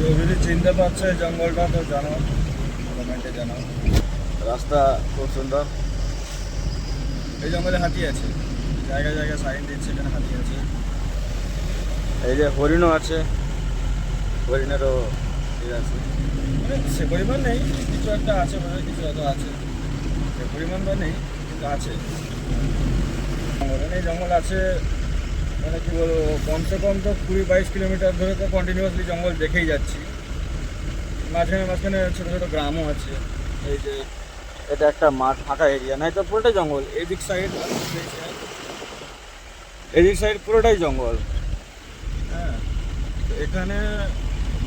কেউ যদি চিনতে পারছে জঙ্গলটা তো জানো, কমেন্টে জানাও। রাস্তা খুব সুন্দর। এই জঙ্গলে হাতি আছে, জায়গায় জায়গায় সাইন দিচ্ছে এখানে হাতি আছে। এই যে হরিণও আছে, হরিণেরও ঠিক আছে, মানে সে পরিমাণ নেই, কিছু একটা আছে, মানে কিছু এত আছে, সে পরিমাণ বা নেই কিন্তু আছে। এই জঙ্গল আছে মানে কী বলবো, কমসে কম তো 20-22 কিলোমিটার ধরে তো কন্টিনিউয়াসলি জঙ্গল দেখেই যাচ্ছি। মাঝখানে মাঝখানে ছোটো ছোটো গ্রামও আছে। এই যে এটা একটা মাঠ, ফাঁকা এরিয়া, নাই তো পুরোটাই জঙ্গল। এদিক সাইড এদিক সাইড পুরোটাই জঙ্গল। হ্যাঁ, তো এখানে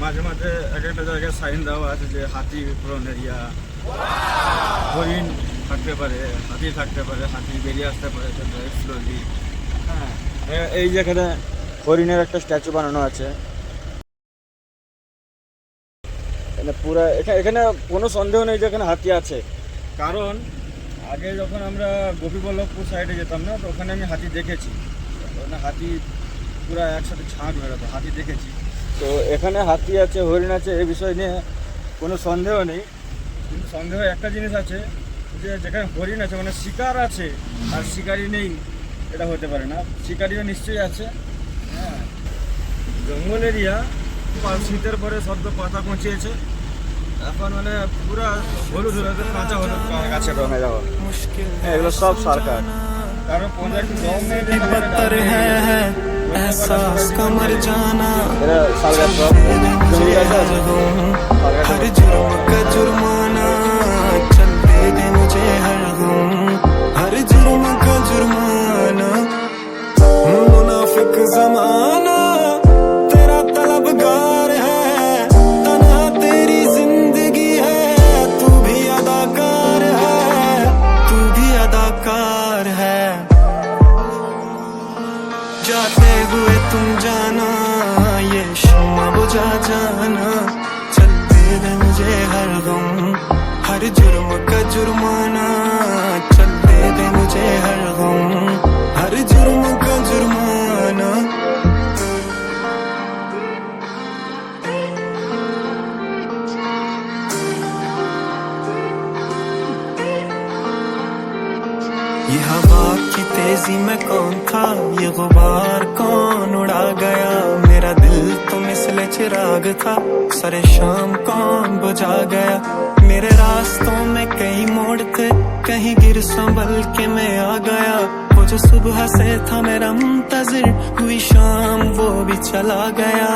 মাঝে মাঝে এক একটা জায়গায় সাইন দেওয়া আছে যে হাতি প্রোন এরিয়া, হরিণ থাকতে পারে, হাতি থাকতে পারে, হাতি বেরিয়ে আসতে পারে স্লোলি। হ্যাঁ, এই যেখানে হরিণের একটা স্ট্যাচু বানানো আছে। পুরো এখানে কোনো সন্দেহ নেই যে এখানে হাতি আছে, কারণ আগে যখন আমরা গোপীবল্লভপুর সাইডে যেতাম না, তো ওখানে আমি হাতি দেখেছি। ওখানে হাতি পুরো একসাথে ঝাঁক বেরোতো, হাতি দেখেছি। তো এখানে হাতি আছে, হরিণ আছে, এই বিষয় নিয়ে কোনো সন্দেহ নেই। কিন্তু সন্দেহ একটা জিনিস আছে, যে যেখানে হরিণ আছে মানে শিকার আছে আর শিকারি নেই, এটা হতে পারে না। শিকারিও নিশ্চয়ই আছে। হ্যাঁ, জঙ্গল এরিয়া, শীতের পরে সদ্য পাতা পচিয়েছে, এখন মানে পুরা হলুদ হলুদ, কাঁচা হলুদ গাছের রং হয়ে যাওয়া। এগুলো সব সরকার, কারণ কোনো একটু দম নেই। जमाना तेरा तलबगार है, तन्हा तेरी जिंदगी है, तू भी अदाकार है, तू भी अदाकार है। जाते हुए तुम जाना, ये शम्मा बुझा जाना, चलते दे मुझे हर गम, हर जुर्म का जुर्माना, चलते दे मुझे हर गम, हर जुर्म का जुर्माना। ये हवा की तेजी में कौन था, ये गुबार कौन उड़ा गया, मेरा दिल तो मिसले चिराग था, सरे शाम कौन बुझा गया। मेरे रास्तों में कई मोड़ थे, कहीं गिर संभल के मैं आ गया, वो जो सुबह से था मेरा मुंतजिर, हुई शाम वो भी चला गया।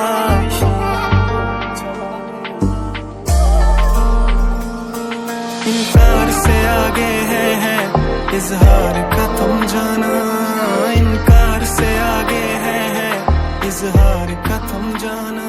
इनकार से आगे है इजहार का तुम जाना, इनकार से आगे है इजहार का तुम जाना।